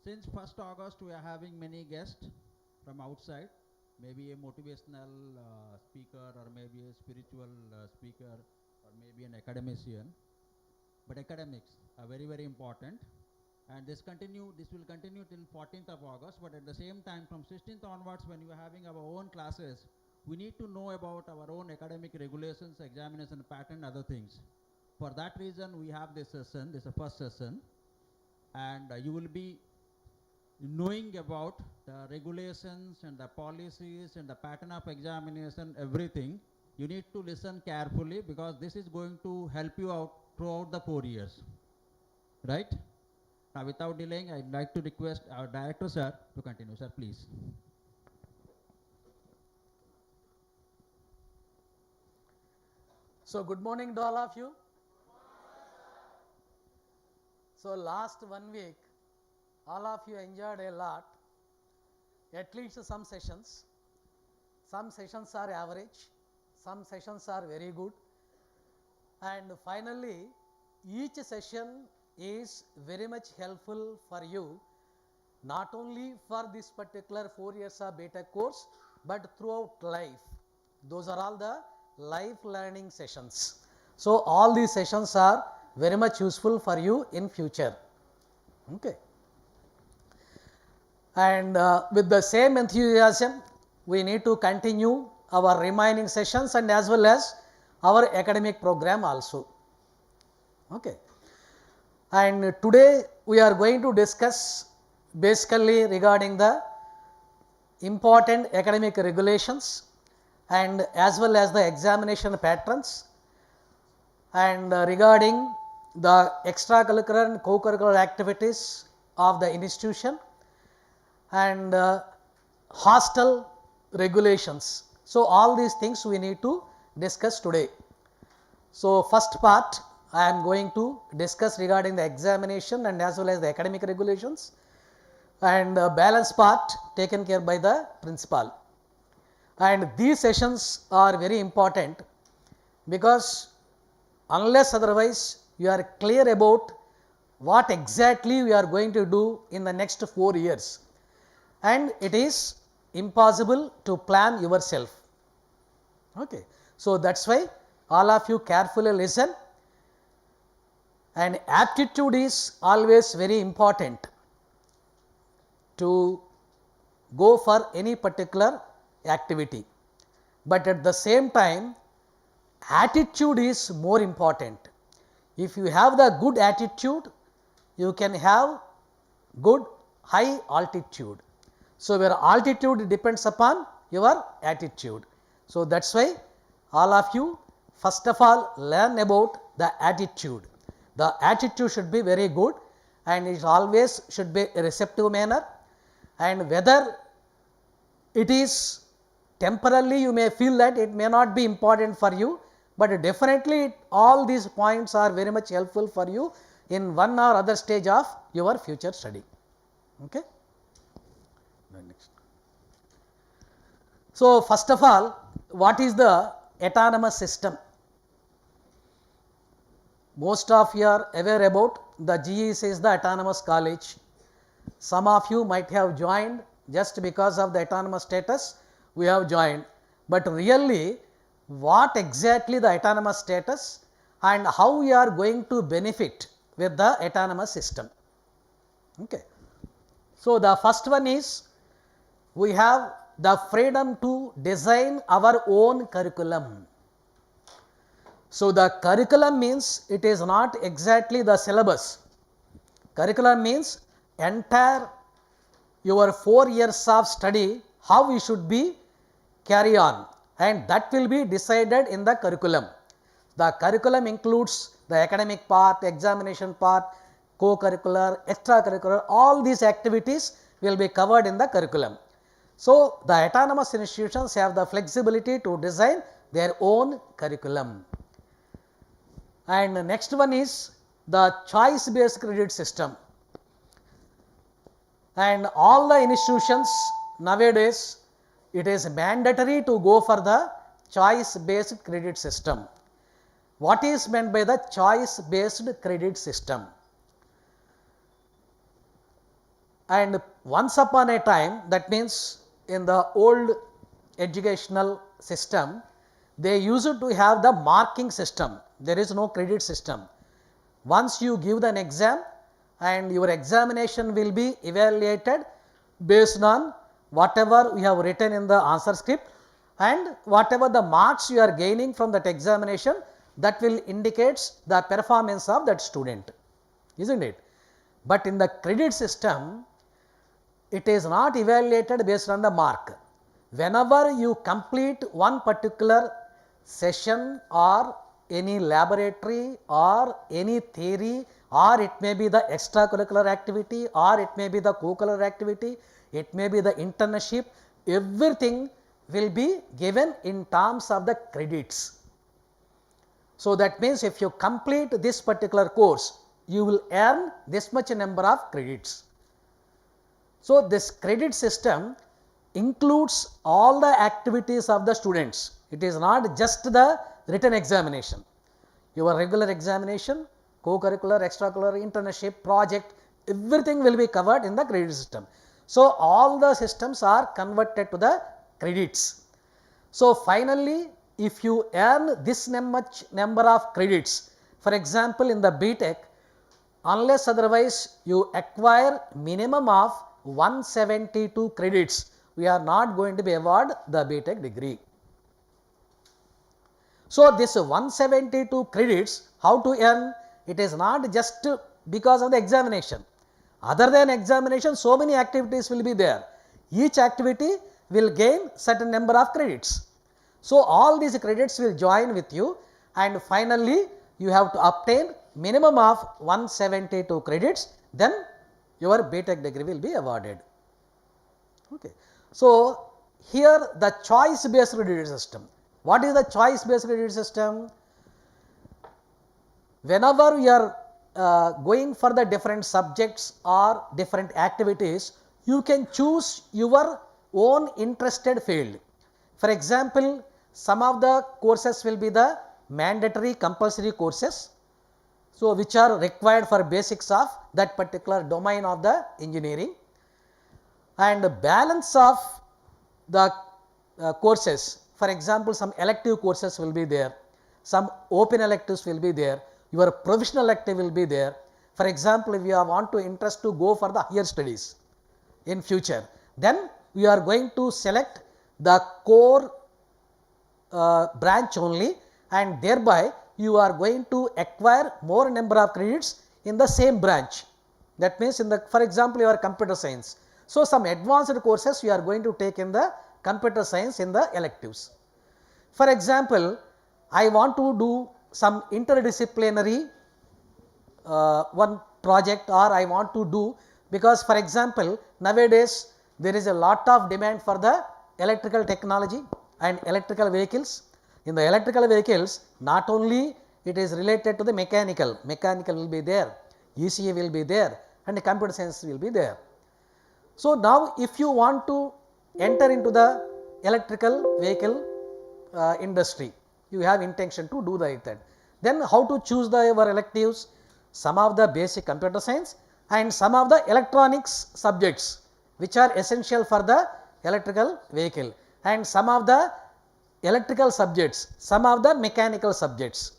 Since 1st August, we are having many guests from outside, maybe a motivational speaker, or maybe a spiritual speaker, or maybe an academician. But academics are very, very important. And this will continue till 14th of August. But at the same time, from 16th onwards, when we are having our own classes, we need to know about our own academic regulations, examination pattern, other things. For that reason, we have this session. This is the first session, and you will be knowing about the regulations and the policies and the pattern of examination, everything. You need to listen carefully because this is going to help you out throughout the 4 years, right? Now, without delaying, I'd like to request our director, sir, to continue. Sir, please. So, good morning to all of you. So, last 1 week, all of you enjoyed a lot, at least some sessions. Some sessions are average, some sessions are very good, and finally, each session is very much helpful for you, not only for this particular 4 years of BTech course, but throughout life. Those are all the life learning sessions. So, all these sessions are very much useful for you in future. Okay. And with the same enthusiasm, we need to continue our remaining sessions and as well as our academic program also. Okay. And today we are going to discuss basically regarding the important academic regulations and as well as the examination patterns, and regarding the extracurricular and co-curricular activities of the institution, and hostel regulations. So, all these things we need to discuss today. So, first part I am going to discuss regarding the examination and as well as the academic regulations, and balance part taken care by the principal. And these sessions are very important because unless otherwise you are clear about what exactly we are going to do in the next 4 years, and it is impossible to plan yourself. Okay. So, that is why all of you carefully listen, and aptitude is always very important to go for any particular activity, but at the same time attitude is more important. If you have the good attitude, you can have good high altitude. So, your altitude depends upon your attitude. So, that is why all of you first of all learn about the attitude. The attitude should be very good and it always should be a receptive manner, and whether it is temporarily you may feel that it may not be important for you, but definitely all these points are very much helpful for you in one or other stage of your future study. Okay. Next. So, first of all, what is the autonomous system? Most of you are aware about the GEC is the Autonomous College. Some of you might have joined just because of the autonomous status we have joined, but really what exactly the autonomous status and how we are going to benefit with the autonomous system. Okay. So, the first one is we have the freedom to design our own curriculum. So, the curriculum means it is not exactly the syllabus. Curriculum means entire your 4 years of study, how we should be carry on, and that will be decided in the curriculum. The curriculum includes the academic part, examination part, co-curricular, extracurricular, all these activities will be covered in the curriculum. So, the autonomous institutions have the flexibility to design their own curriculum. And the next one is the choice based credit system, and all the institutions nowadays it is mandatory to go for the choice based credit system. What is meant by the choice based credit system? And once upon a time, that means in the old educational system, they used to have the marking system. There is no credit system. Once you give an exam and your examination will be evaluated based on whatever you have written in the answer script and whatever the marks you are gaining from that examination, that will indicates the performance of that student, isn't it? But in the credit system, it is not evaluated based on the mark. Whenever you complete one particular session or any laboratory or any theory, or it may be the extracurricular activity, or it may be the co-curricular activity, it may be the internship, everything will be given in terms of the credits. So, that means if you complete this particular course, you will earn this much number of credits. So, this credit system includes all the activities of the students. It is not just the written examination. Your regular examination, co-curricular, extracurricular, internship, project, everything will be covered in the credit system. So, all the systems are converted to the credits. So, finally, if you earn this much number of credits, for example, in the BTech, unless otherwise you acquire minimum of 172 credits, we are not going to be awarded the BTech degree. So, this 172 credits, how to earn? It is not just because of the examination. Other than examination, so many activities will be there. Each activity will gain certain number of credits. So, all these credits will join with you, and finally, you have to obtain minimum of 172 credits, then your BTech degree will be awarded. Okay. So, here the choice based credit system. What is the choice based credit system? Whenever we are going for the different subjects or different activities, you can choose your own interested field. For example, some of the courses will be the mandatory compulsory courses, so which are required for basics of that particular domain of the engineering, and the balance of the courses. For example, some elective courses will be there, some open electives will be there, your professional elective will be there. For example, if you want to interest to go for the higher studies in future, then we are going to select the core branch only, and thereby you are going to acquire more number of credits in the same branch. That means, in the, for example, your computer science. So, some advanced courses you are going to take in the computer science in the electives. For example, I want to do some interdisciplinary one project, or I want to do, because for example, nowadays there is a lot of demand for the electrical technology and electrical vehicles. In the electrical vehicles, not only it is related to the mechanical will be there, ECE will be there, and computer science will be there. So, now if you want to enter into the electrical vehicle industry, you have intention to do that. Then how to choose your electives? Some of the basic computer science and some of the electronics subjects which are essential for the electrical vehicle, and some of the electrical subjects, some of the mechanical subjects.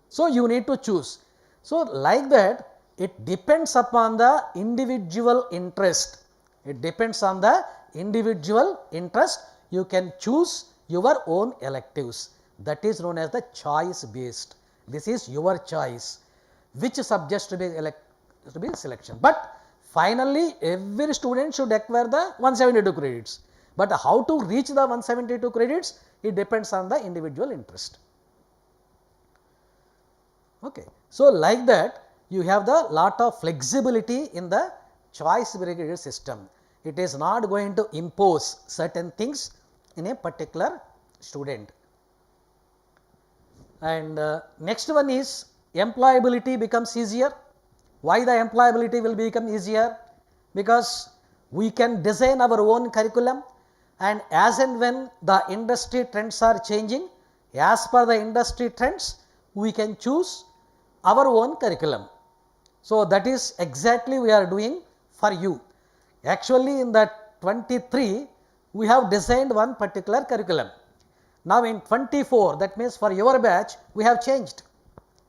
So, you need to choose. So, like that, it depends upon the individual interest. It depends on the individual interest. You can choose your own electives. That is known as the choice based. This is your choice, which subjects to be selection. But finally, every student should acquire the 172 credits. But how to reach the 172 credits? It depends on the individual interest. Okay. So, like that, you have the lot of flexibility in the choice based system. It is not going to impose certain things in a particular student. And next one is employability becomes easier. Why the employability will become easier? Because we can design our own curriculum, and as and when the industry trends are changing, as per the industry trends, we can choose our own curriculum. So, that is exactly we are doing for you. Actually, in the 23, we have designed one particular curriculum. Now, in 24, that means for your batch, we have changed.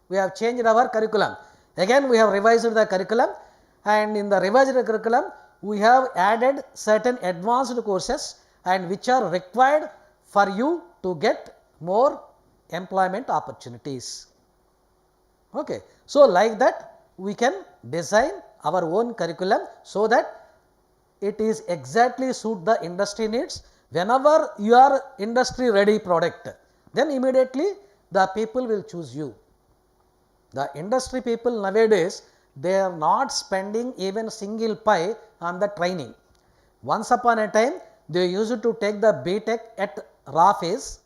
We have changed our curriculum. Again, we have revised the curriculum, and in the revised curriculum, we have added certain advanced courses and which are required for you to get more employment opportunities. Okay. So, like that we can design our own curriculum so that it is exactly suit the industry needs. Whenever you are industry ready product, then immediately the people will choose you. The industry people nowadays, they are not spending even single pie on the training. Once upon a time, they used to take the BTech at raw phase,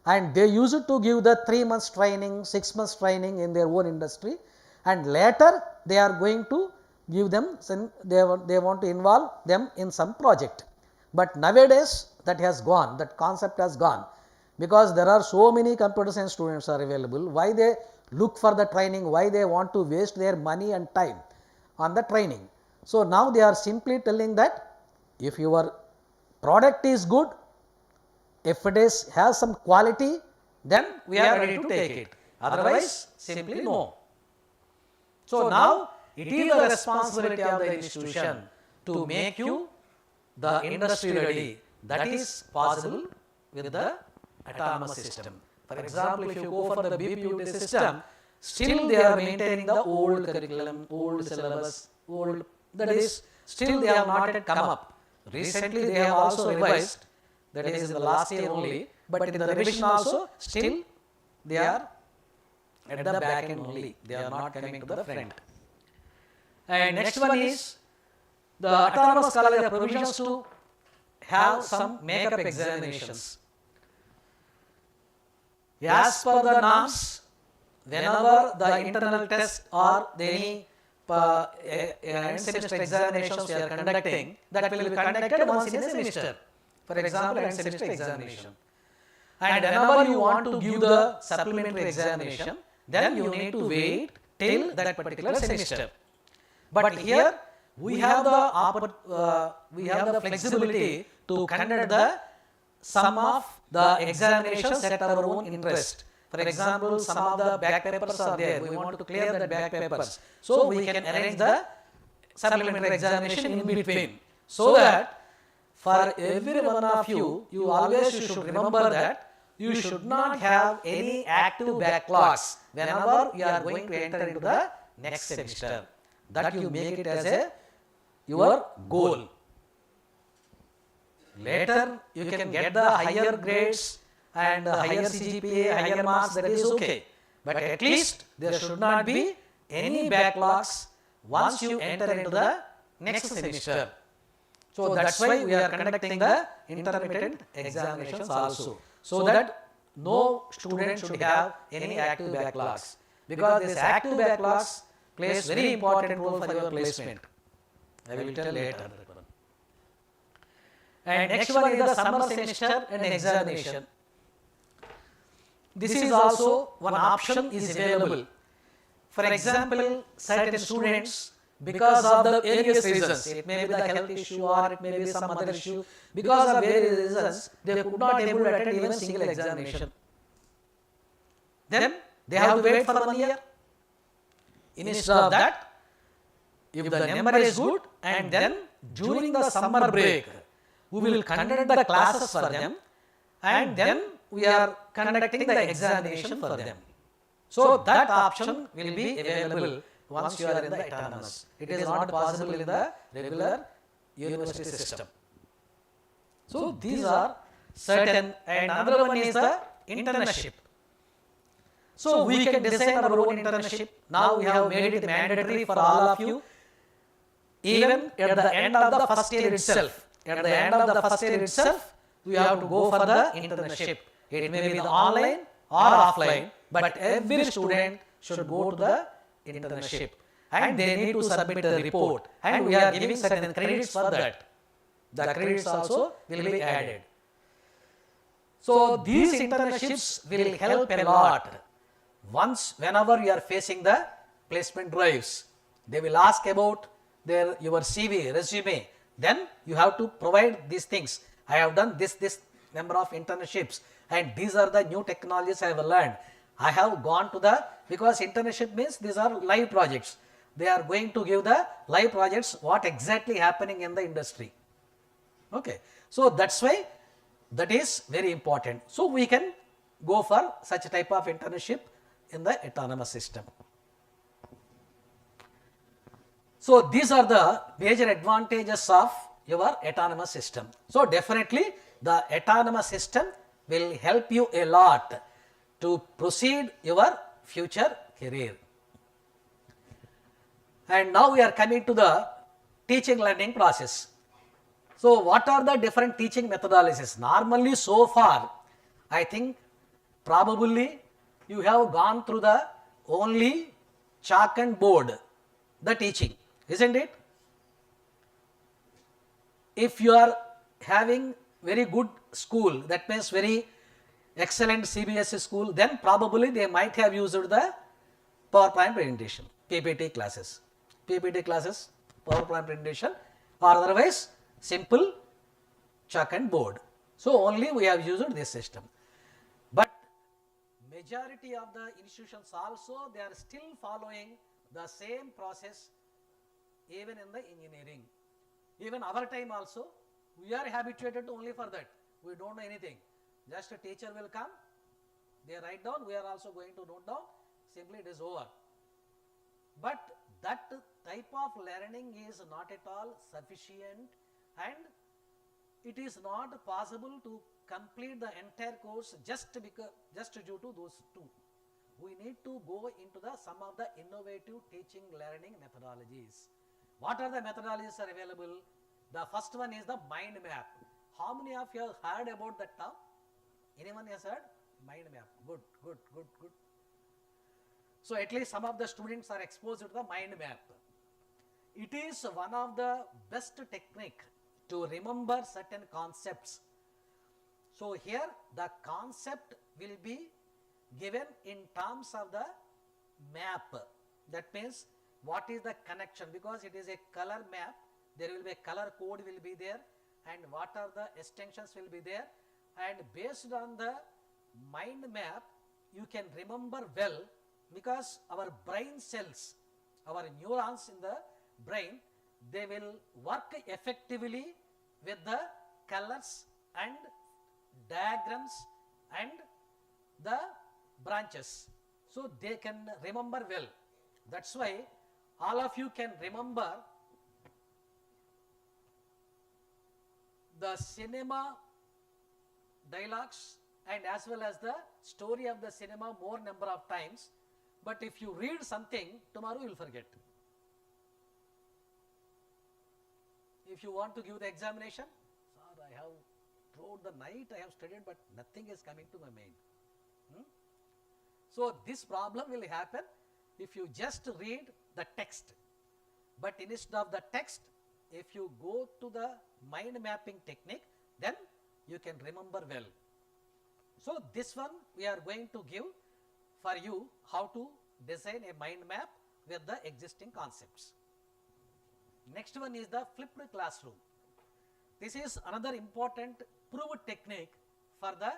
and they used to give the 3 months training, 6 months training in their own industry, and later they are going to give them, they want to involve them in some project. But nowadays that has gone, that concept has gone, because there are so many computer science students are available. Why they look for the training, why they want to waste their money and time on the training. So, now they are simply telling that if your product is good, if it is has some quality, then we are ready to take it, otherwise simply no. So, now it is the responsibility of the institution to make you the industry ready. That is possible with the autonomous system. For example, if you go for the BPUT system, still they are maintaining the old curriculum, old syllabus, old, that is still they have not yet come up. Recently they have also revised, that is in the last year only, but in the revision also still they are at the back end only, they are not coming to the front. And next one is the autonomous college have provisions to have some make-up examinations. As per the norms, whenever the internal test or any end semester examinations we are conducting, that will be conducted once in a semester. For example, end semester examination. And whenever you want to give the supplementary examination, then you need to wait till that particular semester. But here we have the flexibility to conduct the some of the examinations at our own interest. For example, some of the back papers are there, we want to clear the back papers. So, we can arrange the supplementary examination in between. So that for every one of you, you should remember that you should not have any active backlogs whenever you are going to enter into the next semester. That you make it as your goal. Later you can get the higher grades and higher CGPA, higher marks, that is okay. But at least there should not be any backlogs once you enter into the next semester. So, that is why we are conducting the intermittent examinations also, so that no student should have any active backlogs, because this active backlogs plays very important role for your placement. I will tell later. And next one is the summer semester and examination. This is also one option is available. For example, certain students, because of the various reasons, it may be the health issue or it may be some other issue, because of various reasons, they could not able to attend even single examination. Then they have to wait for 1 year. Instead of that, if the number is good, and then during the summer break, we will conduct the classes for them, and then we are conducting the examination for them. So, that option will be available once you are in the autonomous. It is not possible in the regular university system. So, these are certain, and another one is the internship. So, we can design our own internship. Now, we have made it mandatory for all of you. Even at the end of the first year itself, we have to go for the internship. It may be the online or offline, but every student should go to the internship, and they need to submit a report, and we are giving certain credits for that. The credits also will be added. So, these internships will help a lot. Whenever you are facing the placement drives, they will ask about your CV, resume, then you have to provide these things. I have done this number of internships, and these are the new technologies I have learned. I have gone to the, because internship means these are live projects. They are going to give the live projects, what exactly happening in the industry. Okay. So that's why that is very important. So we can go for such a type of internship in the autonomous system. So these are the major advantages of your autonomous system. So definitely the autonomous system will help you a lot to proceed your future career. And now we are coming to the teaching learning process. So what are the different teaching methodologies? Normally so far, I think probably you have gone through the only chalk and board, the teaching, isn't it? If you are having very good school, that means very excellent CBSE school, then probably they might have used the PowerPoint presentation, PPT classes, PowerPoint presentation, or otherwise simple chalk and board. So only we have used this system. But majority of the institutions also, they are still following the same process even in the engineering. Even our time also, we are habituated only for that. We don't know anything. Just a teacher will come, they write down, we are also going to note down, simply it is over. But that type of learning is not at all sufficient, and it is not possible to complete the entire course just due to those two. We need to go into some of the innovative teaching learning methodologies. What are the methodologies are available? The first one is the mind map. How many of you have heard about that term? Anyone has heard? Mind map. Good. So at least some of the students are exposed to the mind map. It is one of the best technique to remember certain concepts. So here the concept will be given in terms of the map. That means what is the connection, because it is a color map, there will be a color code will be there, and what are the extensions will be there, and based on the mind map you can remember well, because our brain cells, our neurons in the brain, they will work effectively with the colors and diagrams and the branches. So they can remember well. That's why all of you can remember the cinema dialogues and as well as the story of the cinema more number of times, but if you read something, tomorrow you will forget. If you want to give the examination, sir, I have throughout the night I have studied, but nothing is coming to my mind. So this problem will happen if you just read the text, but instead of the text, if you go to the mind mapping technique, then you can remember well. So this one we are going to give for you how to design a mind map with the existing concepts. Next one is the flipped classroom. This is another important proved technique for the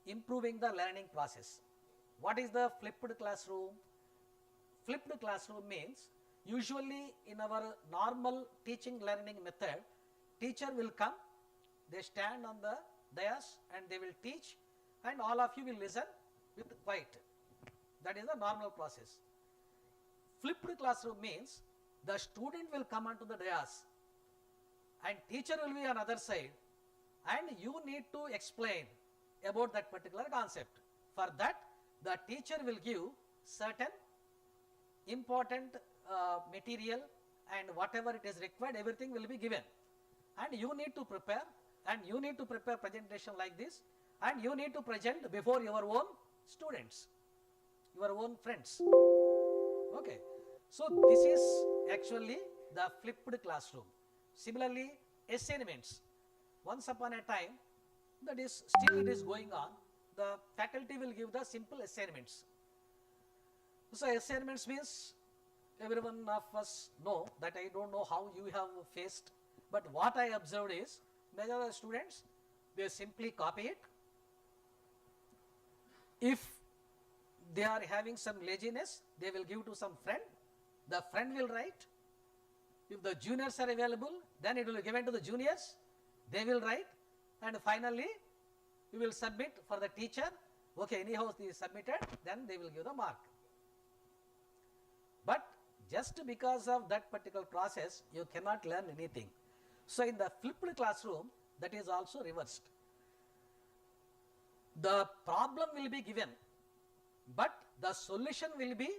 improving the learning process. What is the flipped classroom? Flipped classroom means usually in our normal teaching learning method, teacher will come, they stand on the dais and they will teach, and all of you will listen with quiet. That is the normal process. Flipped classroom means the student will come onto the dais and teacher will be on other side, and you need to explain about that particular concept. For that, the teacher will give certain important material, and whatever it is required, everything will be given, and you need to prepare, and you need to prepare presentation like this, and you need to present before your own students, your own friends. Okay. So this is actually the flipped classroom. Similarly, assignments. Once upon a time, that is still it is going on, the faculty will give the simple assignments. So assignments means every one of us know that I don't know how you have faced, but what I observed is major of the students, they simply copy it. If they are having some laziness, they will give to some friend, the friend will write. If the juniors are available, then it will be given to the juniors, they will write, and finally you will submit for the teacher. Okay, anyhow it is submitted, then they will give the mark. But just because of that particular process, you cannot learn anything. So in the flipped classroom, that is also reversed. The problem will be given, but the solution will be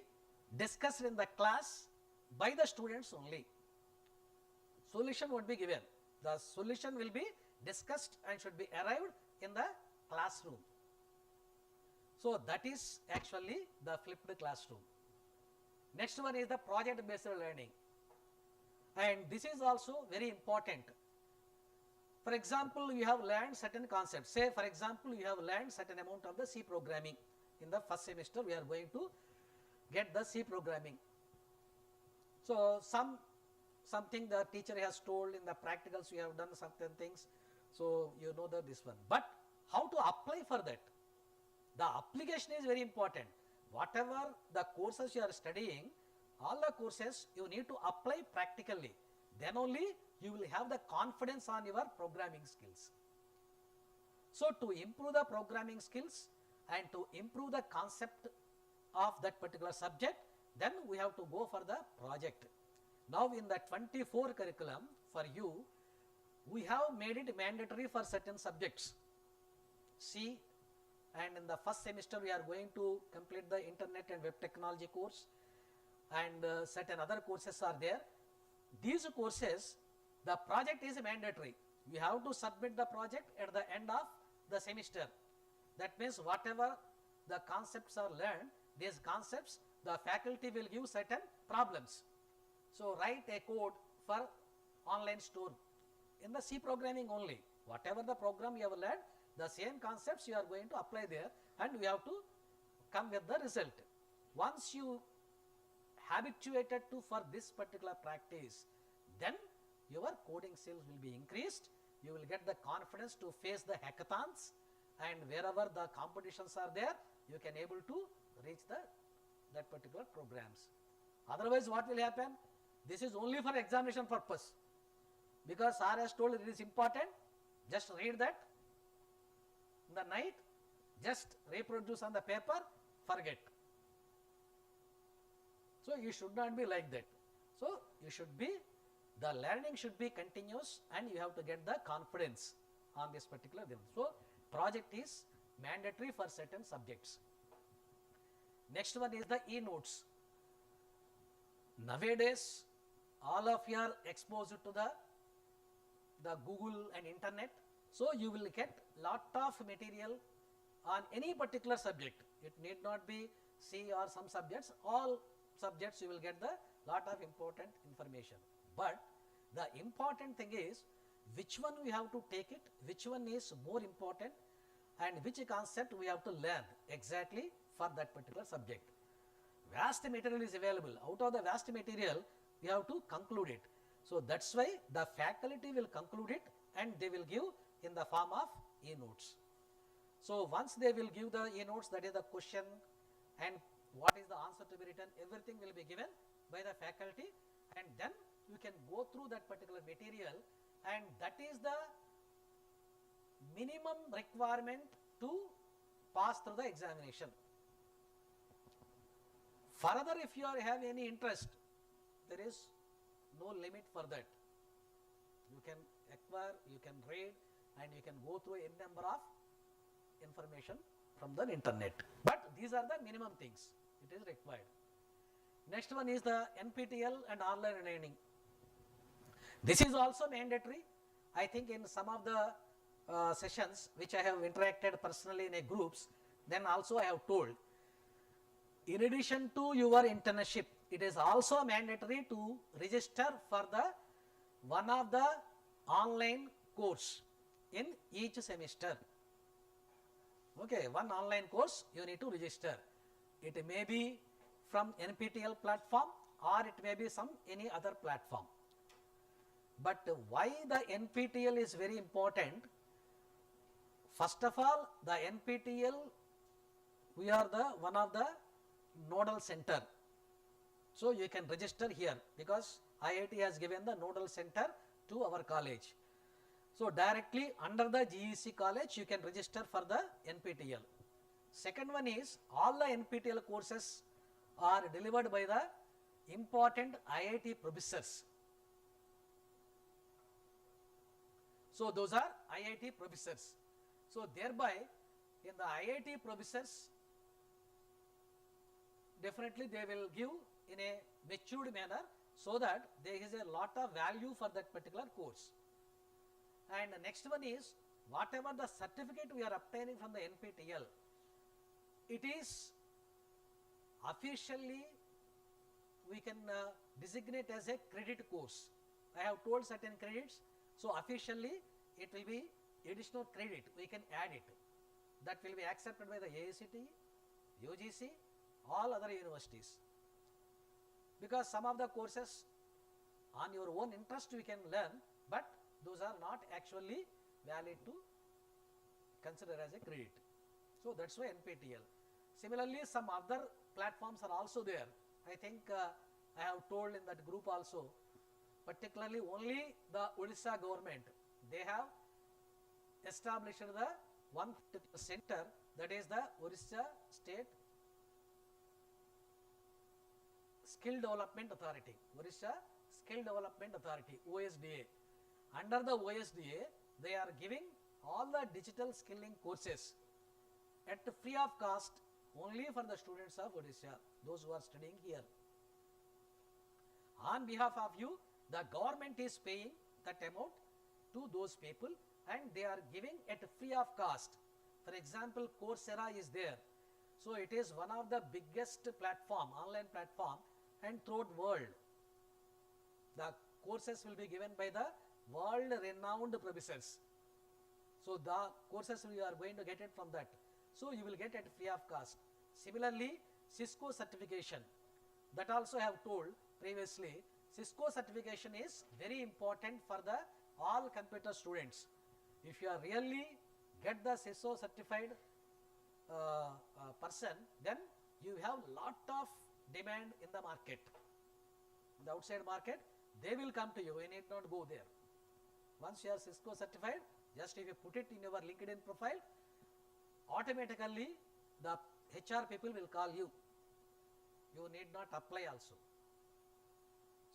discussed in the class by the students only. Solution won't be given. The solution will be discussed and should be arrived in the classroom. So that is actually the flipped classroom. Next one is the project based learning, and this is also very important. For example, you have learned certain concepts. Say for example, you have learned certain amount of the C programming. In the first semester, we are going to get the C programming. So something the teacher has told in the practicals, we have done certain things. So you know that this one. But how to apply for that? The application is very important. Whatever the courses you are studying, all the courses you need to apply practically. Then only you will have the confidence on your programming skills. So to improve the programming skills and to improve the concept of that particular subject, then we have to go for the project. Now in the 24 curriculum for you, we have made it mandatory for certain subjects. See, and in the first semester we are going to complete the internet and web technology course, and certain other courses are there. These courses, the project is mandatory. We have to submit the project at the end of the semester. That means whatever the concepts are learned, these concepts, the faculty will give certain problems. So write a code for online store in the C programming only. Whatever the program you have learned, the same concepts you are going to apply there, and we have to come with the result. Once you habituated to for this particular practice, then your coding skills will be increased. You will get the confidence to face the hackathons, and wherever the competitions are there, you can able to reach that particular programs. Otherwise, what will happen? This is only for examination purpose. Because sir has told it is important, just read that in the night, just reproduce on the paper, forget. So you should not be like that. So you should be, the learning should be continuous, and you have to get the confidence on this particular thing. So project is mandatory for certain subjects. Next one is the e-notes. Nowadays, all of you are exposed to the Google and internet. So you will get lot of material on any particular subject. It need not be C or some subjects. All subjects you will get the lot of important information. But the important thing is which one we have to take it, which one is more important, and which concept we have to learn exactly for that particular subject. Vast material is available. Out of the vast material, we have to conclude it. So that's why the faculty will conclude it, and they will give in the form of e-notes. So once they will give the e-notes, that is the question and what is the answer to be written, everything will be given by the faculty, and then you can go through that particular material, and that is the minimum requirement to pass through the examination. Further, if you have any interest, there is no limit for that. You can acquire, you can read, and you can go through a number of information from the internet. But these are the minimum things it is required. Next one is the NPTEL and online learning. This is also mandatory. I think in some of the sessions which I have interacted personally in a groups, then also I have told, in addition to your internship, it is also mandatory to register for the one of the online course in each semester. Okay, one online course you need to register. It may be from NPTEL platform, or it may be some any other platform. But why the NPTEL is very important? First of all, the NPTEL, we are the one of the nodal center. So you can register here because IIT has given the nodal center to our college. So directly under the GEC college you can register for the NPTEL. Second one is all the NPTEL courses are delivered by the important IIT professors. So those are IIT professors. So thereby in the IIT professors definitely they will give in a matured manner so that there is a lot of value for that particular course. And the next one is whatever the certificate we are obtaining from the NPTEL, it is officially we can designate as a credit course. I have told certain credits, so officially it will be additional credit, we can add it. That will be accepted by the AICTE, UGC, all other universities. Because some of the courses on your own interest we can learn, but those are not actually valid to consider as a credit. So that's why NPTEL. Similarly, some other platforms are also there. I think I have told in that group also, particularly only the Odisha government, they have established the one center, that is the Odisha State Skill Development Authority, Odisha Skill Development Authority, OSDA. Under the OSDA, they are giving all the digital skilling courses at free of cost only for the students of Odisha, those who are studying here. On behalf of you, the government is paying that amount to those people and they are giving at free of cost. For example, Coursera is there. So it is one of the biggest platform, online platform, and throughout world. The courses will be given by the world renowned professors. So the courses we are going to get it from that. So you will get at free of cost. Similarly, Cisco certification, that also I have told previously, Cisco certification is very important for the all computer students. If you are really get the Cisco certified person, then you have lot of demand in the market. In the outside market, they will come to you, you need not go there. Once you are Cisco certified, just if you put it in your LinkedIn profile, automatically the HR people will call you. You need not apply also.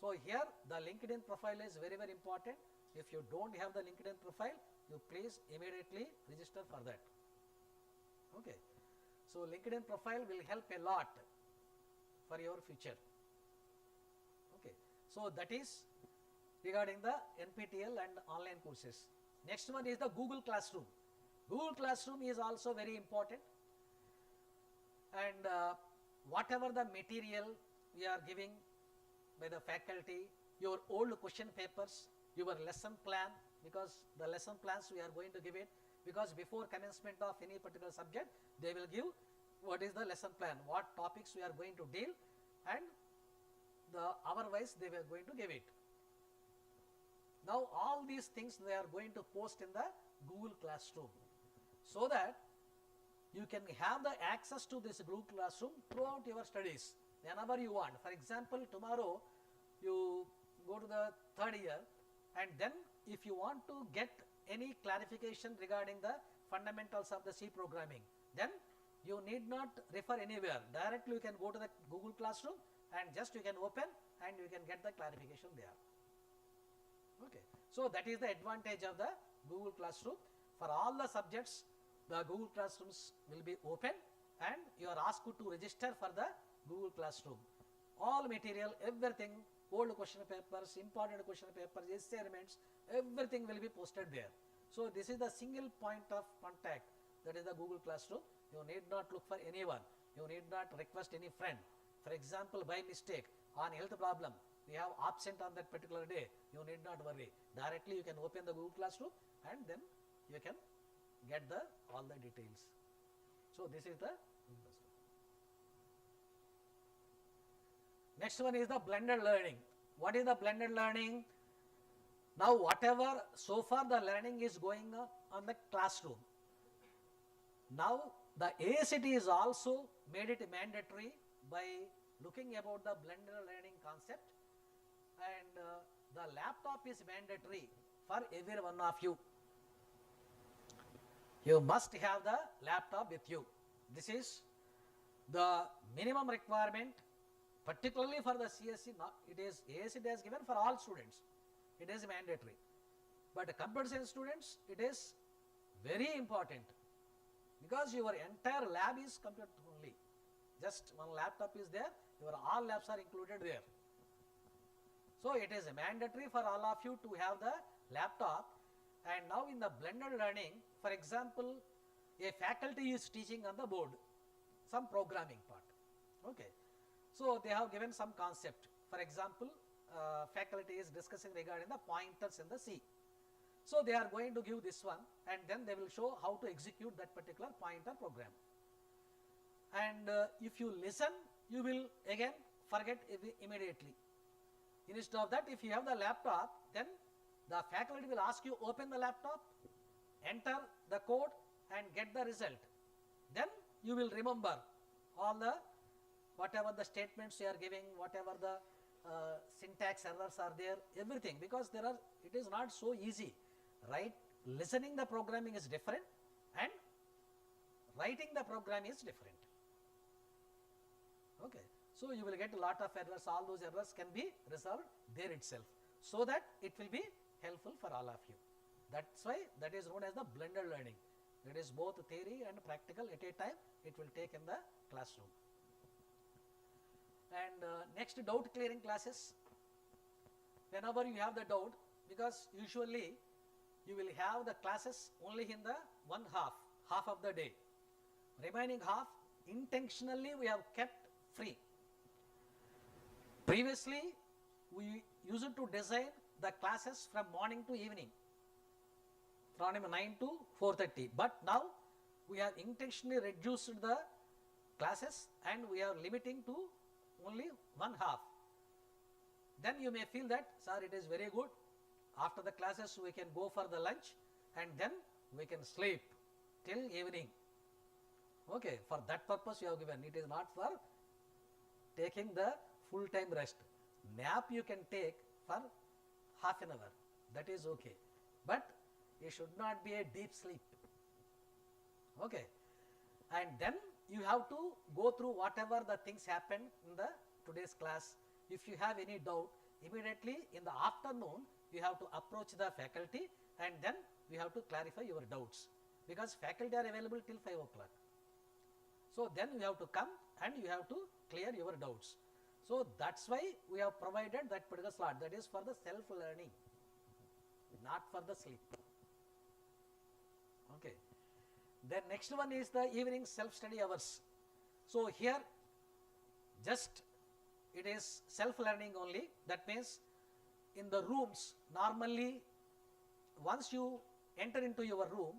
So here the LinkedIn profile is very, very important. If you don't have the LinkedIn profile, you please immediately register for that. Okay. So LinkedIn profile will help a lot for your future. Okay. So that is regarding the NPTEL and online courses. Next one is the Google Classroom. Google Classroom is also very important, and whatever the material we are giving by the faculty, your old question papers, your lesson plan, because the lesson plans we are going to give it, because before commencement of any particular subject, they will give what is the lesson plan, what topics we are going to deal, and the hour wise they were going to give it. Now all these things they are going to post in the Google Classroom, so that you can have the access to this Google Classroom throughout your studies whenever you want. For example, tomorrow you go to the third year, and then if you want to get any clarification regarding the fundamentals of the C programming, then you need not refer anywhere. Directly you can go to the Google Classroom and just you can open and you can get the clarification there. Okay. So that is the advantage of the Google Classroom. For all the subjects, the Google Classrooms will be open and you are asked to register for the Google Classroom. All material, everything, old question papers, important question papers, assignments, everything will be posted there. So this is the single point of contact, that is the Google Classroom. You need not look for anyone. You need not request any friend. For example, by mistake, on health problem, we have absent on that particular day, you need not worry. Directly you can open the Google Classroom and then you can get the all the details. So this is the Next one is the blended learning. What is the blended learning? Now whatever so far the learning is going on the classroom. Now the ACT is also made it mandatory by looking about the blended learning concept, and the laptop is mandatory for every one of you. You must have the laptop with you. This is the minimum requirement, particularly for the CSC. It is ACT has given for all students. It is mandatory. But computer science students, it is very important, because your entire lab is computer only. Just one laptop is there, your all labs are included there. So it is mandatory for all of you to have the laptop. And now in the blended learning, for example, a faculty is teaching on the board some programming part. Okay. So they have given some concept. For example, faculty is discussing regarding the pointers in the C. So they are going to give this one, and then they will show how to execute that particular pointer program. And if you listen, you will again forget immediately. Instead of that, if you have the laptop, then the faculty will ask you, open the laptop, enter the code and get the result. Then you will remember all the whatever the statements you are giving, whatever the syntax errors are there, everything, because it is not so easy. Right? Listening the programming is different and writing the program is different. Okay. So you will get a lot of errors. All those errors can be resolved there itself, so that it will be helpful for all of you. That's why that is known as the blended learning. That is both theory and practical at a time it will take in the classroom. And next, doubt clearing classes. Whenever you have the doubt, because usually you will have the classes only in the one half of the day. Remaining half intentionally we have kept free. Previously we used to design the classes from morning to evening, from 9 to 4:30, but now we have intentionally reduced the classes and we are limiting to only one half. Then you may feel that, sir, it is very good. After the classes we can go for the lunch and then we can sleep till evening. Okay, for that purpose you have given. It is not for taking the full time rest. Nap you can take for half an hour, that is okay, but it should not be a deep sleep. Okay, and then you have to go through whatever the things happened in the today's class. If you have any doubt, immediately in the afternoon you have to approach the faculty and then you have to clarify your doubts, because faculty are available till 5 o'clock. So then you have to come and you have to clear your doubts. So that's why we have provided that particular slot, that is for the self learning, not for the sleep. Okay. Then next one is the evening self study hours. So here just it is self learning only. That means in the rooms, normally once you enter into your room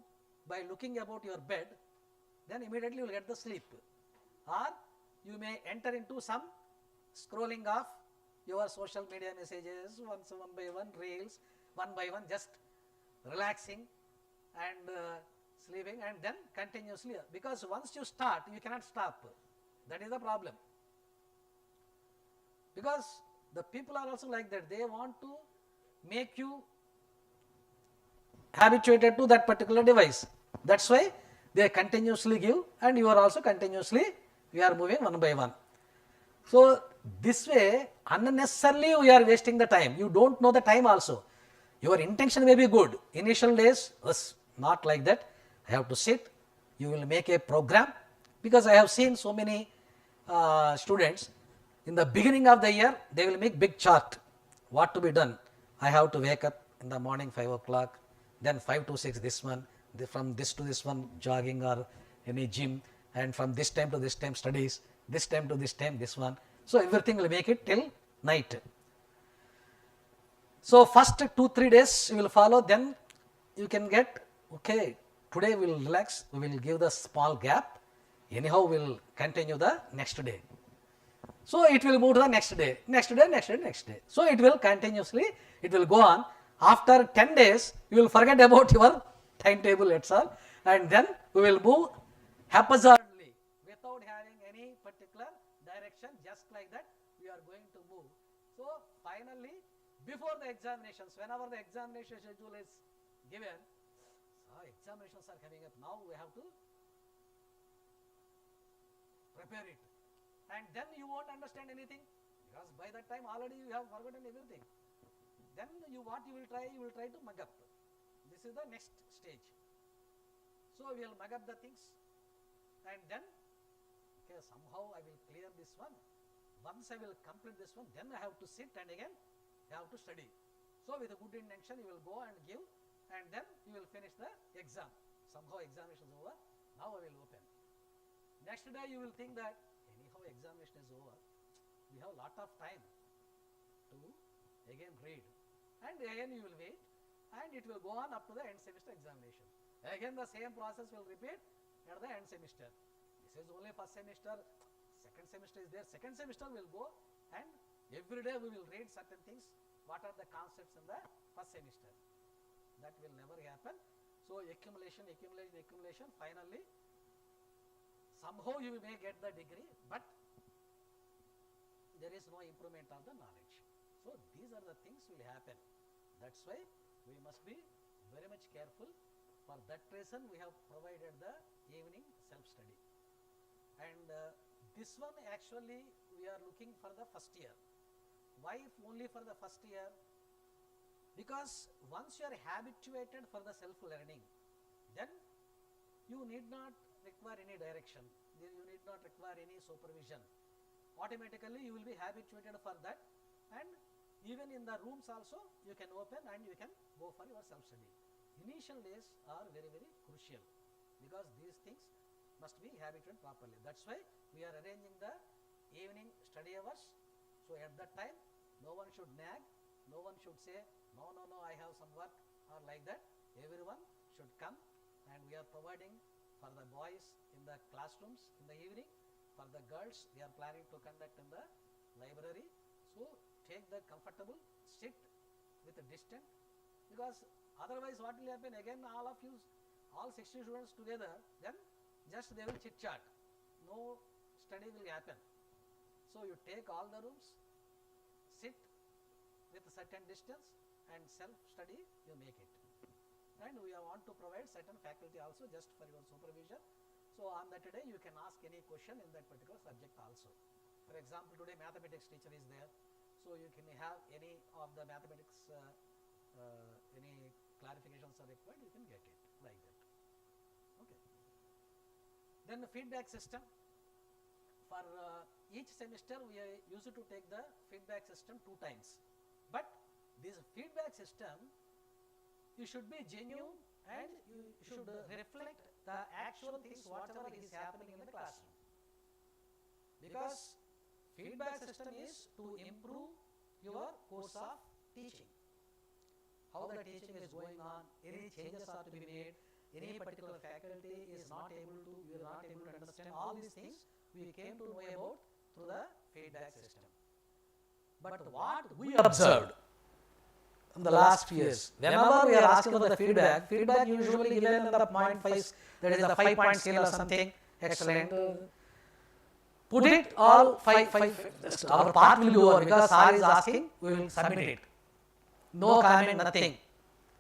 by looking about your bed, then immediately you will get the sleep, or you may enter into some scrolling of your social media messages, one by one, reels, one by one, just relaxing and sleeping, and then continuously, because once you start you cannot stop. That is the problem, because the people are also like that. They want to make you habituated to that particular device. That's why they continuously give, and you are also continuously, we are moving one by one. So this way unnecessarily we are wasting the time. You don't know the time also. Your intention may be good. Initial days was not like that. I have to sit, you will make a program, because I have seen so many students in the beginning of the year, they will make big chart, what to be done. I have to wake up in the morning 5 o'clock, then 5 to 6 this one, from this to this one jogging or any gym, and from this time to this time studies, this time to this time this one. So everything will make it till night. So first 2-3 days you will follow, then you can get, okay, today we will relax, we will give the small gap, anyhow we will continue the next day. So it will move to the next day, next day, next day, next day. So it will continuously, it will go on. After 10 days, you will forget about your timetable itself, and then we will move haphazardly without having any particular direction, just like that we are going to move. So finally, before the examinations, whenever the examination schedule is given, examinations are coming up, now we have to prepare it, and then you won't understand anything, because by that time already you have forgotten everything. Then what you will try to mug up. This is the next stage. So we will mug up the things, and then okay, somehow I will clear this one. Once I will complete this one, then I have to sit and again I have to study. So with a good intention you will go and give, and then you will finish the exam. Somehow examination is over, now I will open. Next day you will think that anyhow examination is over, we have lot of time to again read, and again you will wait, and it will go on up to the end semester examination. Again the same process will repeat at the end semester. This is only first semester, second semester is there, second semester will go, and every day we will read certain things, what are the concepts in the first semester. That will never happen. So accumulation, finally somehow you may get the degree, but there is no improvement of the knowledge. So these are the things will happen. That's why we must be very much careful. For that reason we have provided the evening self-study, and this one actually we are looking for the first year. Why only for the first year? Because once you are habituated for the self-learning, then you need not require any direction, you need not require any supervision. Automatically you will be habituated for that, and even in the rooms also you can open and you can go for your self-study. Initial days are very, very crucial, because these things must be habituated properly. That's why we are arranging the evening study hours. So at that time no one should nag, no one should say no, I have some work or like that. Everyone should come, and we are providing for the boys in the classrooms in the evening. For the girls we are planning to conduct in the library. So take the comfortable, sit with a distance, because otherwise what will happen, again all of you, all 60 students together, then just they will chit chat, no study will happen. So you take all the rooms, sit with a certain distance, and self-study you make it. And we want to provide certain faculty also just for your supervision. So on that day you can ask any question in that particular subject also. For example, today mathematics teacher is there, so you can have any of the mathematics, any clarifications are required, you can get it like that. Okay. Then the feedback system. For each semester we are used to take the feedback system 2 times. But this feedback system, you should be genuine and you should reflect the actual things whatever is happening in the classroom. Because feedback system is to improve your course of teaching. How the teaching is going on, any changes are to be made, any particular faculty is not able to, you are not able to understand, all these things we came to know about through the feedback system. But what we observed in the last few years, whenever we are asking for the feedback usually given in the 0.5, that is the 5-point scale or something, excellent. Put it all 5, our part will be over, because sir is asking, we will submit it. No comment, nothing.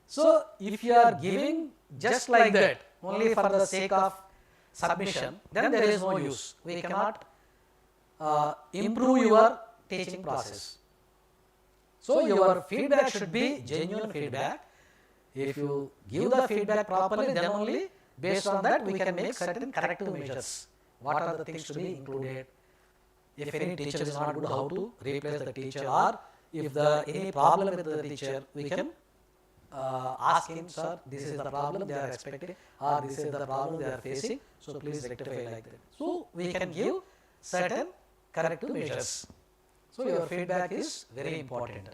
So if you are giving just like that, only for the sake of submission, then there is no use. We cannot improve your teaching process. So your feedback should be genuine feedback. If you give the feedback properly, then only based on that we can make certain corrective measures. What are the things to be included? If any teacher is not good, how to replace the teacher, or if any problem with the teacher, we can ask him, sir, this is the problem they are expecting, or this is the problem they are facing, so please rectify like that. So we can give certain corrective measures. So your feedback is very important.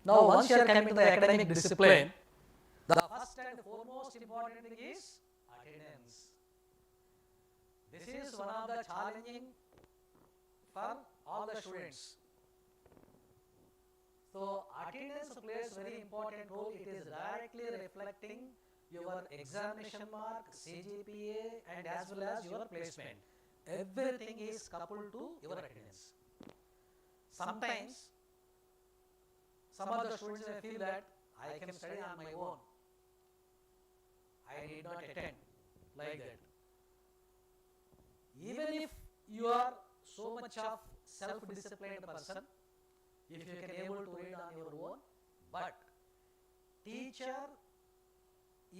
Now once you are coming to the academic discipline, the first and foremost important thing is attendance. This is one of the challenging for all the students. So attendance plays very important role. It is directly reflecting your examination mark, CGPA, and as well as your placement. Everything is coupled to your attendance. Sometimes some of the students may feel that I can study on my own. I need not attend like that. Even if you are so much of self-disciplined person, if you can able to read on your own, but teacher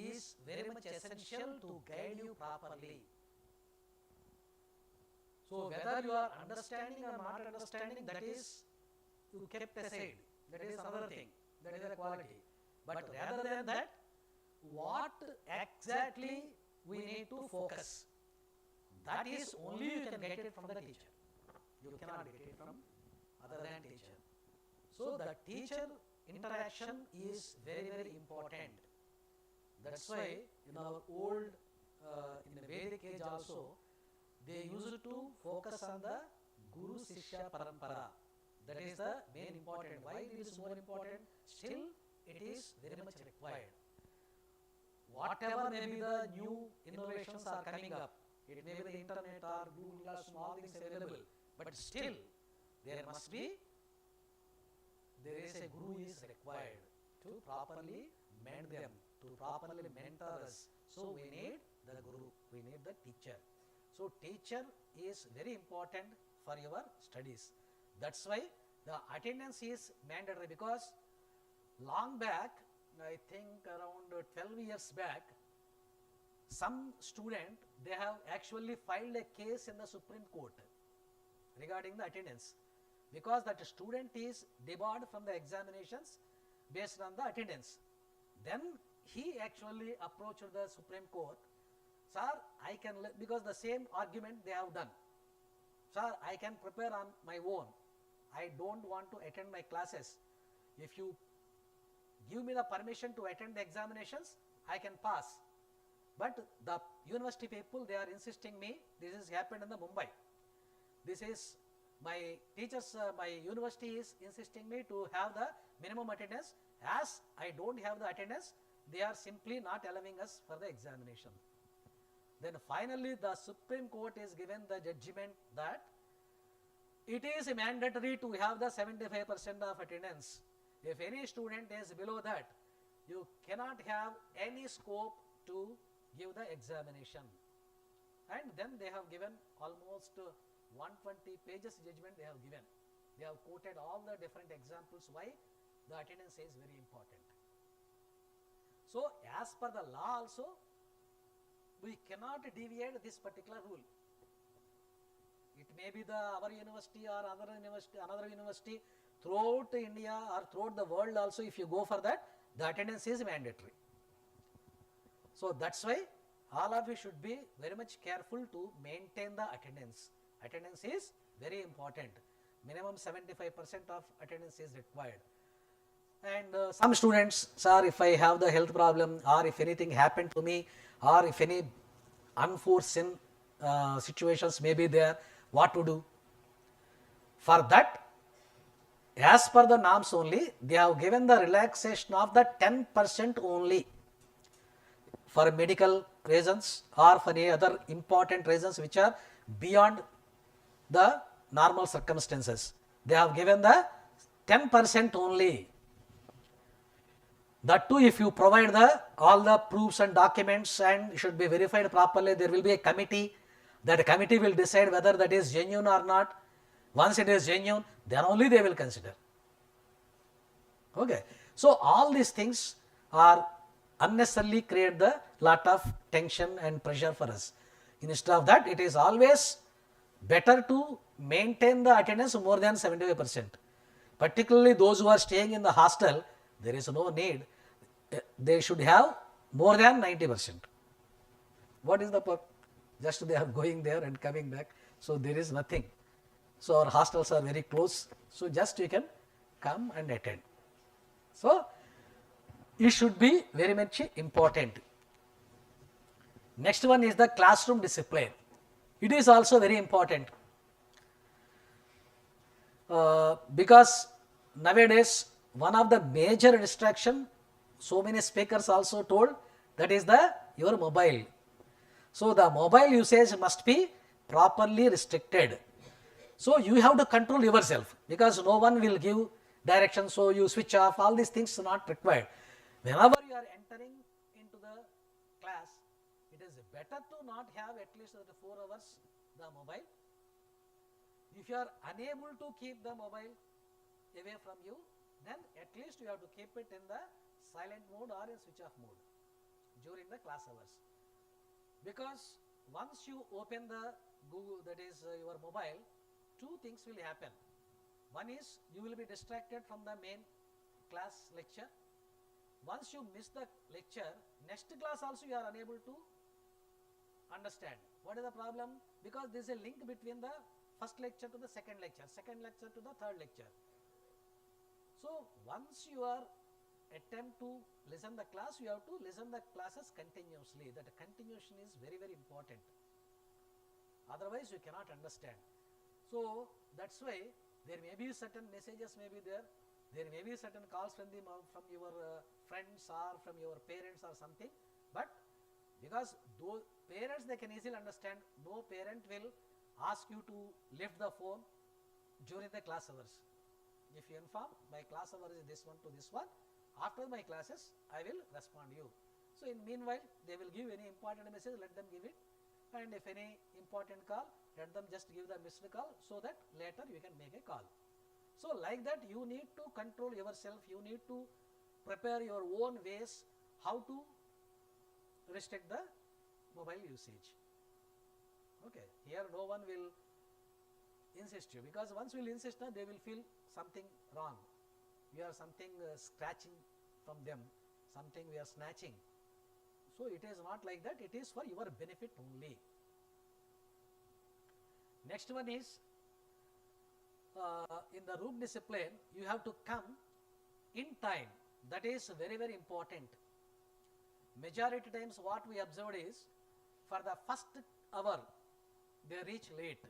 is very much essential to guide you properly. So whether you are understanding or not understanding, that is you kept aside. That is another thing. That is a quality. But rather than that, what exactly we need to focus, that is only you can get it from the teacher. You cannot get it from other than teacher. So the teacher interaction is very, very important. That's why in our old, in the Vedic age also, they used to focus on the Guru Sishya Parampara. That is the main important. Why it is more important? Still, it is very much required. Whatever may be the new innovations are coming up, it may be the internet or Google Classroom, all things available, but still there must be, there is a guru is required to properly mend them, to properly mentor us. So we need the guru, we need the teacher. So teacher is very important for your studies. That's why the attendance is mandatory, because long back, I think around 12 years back, some student, they have actually filed a case in the Supreme Court regarding the attendance, because that student is debarred from the examinations based on the attendance. Then he actually approached the Supreme Court, sir, I can, because the same argument they have done, sir, I can prepare on my own, I don't want to attend my classes. If you give me the permission to attend the examinations, I can pass. But the university people, they are insisting me, this has happened in the Mumbai. This is my teachers, my university is insisting me to have the minimum attendance. As I don't have the attendance, they are simply not allowing us for the examination. Then finally the Supreme Court is given the judgment that it is mandatory to have the 75% of attendance. If any student is below that, you cannot have any scope to give the examination. And then they have given almost 120 pages judgment they have given. They have quoted all the different examples why the attendance is very important. So as per the law also, we cannot deviate this particular rule. It may be our university or another university throughout India or throughout the world also, if you go for that, the attendance is mandatory. So that's why all of you should be very much careful to maintain the attendance. Attendance is very important. Minimum 75% of attendance is required. And some students, sir, if I have the health problem, or if anything happened to me, or if any unforeseen situations may be there, what to do? For that, as per the norms only, they have given the relaxation of the 10% only for medical reasons or for any other important reasons which are beyond the normal circumstances. They have given the 10% only. That too, if you provide all the proofs and documents and should be verified properly, there will be a committee. That committee will decide whether that is genuine or not. Once it is genuine, then only they will consider. Okay. So all these things are unnecessarily create the lot of tension and pressure for us. Instead of that, it is always better to maintain the attendance more than 75%. Particularly those who are staying in the hostel, there is no need. They should have more than 90%. What is the purpose? Just they are going there and coming back. So there is nothing. So our hostels are very close. So just you can come and attend. So it should be very much important. Next one is the classroom discipline. It is also very important. because nowadays one of the major distraction, so many speakers also told, that is the your mobile. So the mobile usage must be properly restricted. So you have to control yourself, because no one will give direction, so you switch off, all these things are not required. Whenever you are entering into the class, it is better to not have at least 4 hours the mobile. If you are unable to keep the mobile away from you, then at least you have to keep it in the silent mode or in switch off mode during the class hours. Because once you open the Google, that is your mobile, two things will happen. One is you will be distracted from the main class lecture. Once you miss the lecture, next class also you are unable to understand. What is the problem? Because there is a link between the first lecture to the second lecture to the third lecture. So once you are attempt to listen the class, you have to listen the classes continuously. That continuation is very, very important. Otherwise you cannot understand. So that's why there may be certain messages may be there. There may be certain calls from your friends or from your parents or something. But because those parents, they can easily understand, no parent will ask you to lift the phone during the class hours. If you inform, my class hour is this one to this one, after my classes I will respond you. So in meanwhile they will give any important message, let them give it, and if any important call, let them just give the missed call, so that later you can make a call. So like that you need to control yourself, you need to prepare your own ways how to restrict the mobile usage. Okay, here no one will insist you, because once we will insist, they will feel something wrong. We are something scratching from them, something we are snatching. So it is not like that, it is for your benefit only. Next one is, in the room discipline, you have to come in time. That is very, very important. Majority times what we observed is, for the first hour, they reach late.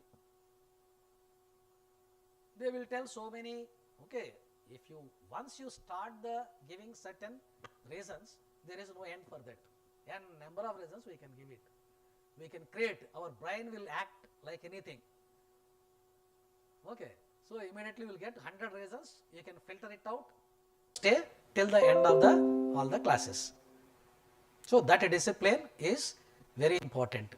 They will tell so many, okay, if you, once you start the giving certain reasons, there is no end for that. And number of reasons we can give it. We can create, our brain will act like anything. Okay, so immediately we will get 100 reasons, you can filter it out, stay till the end of all the classes. So that discipline is very important.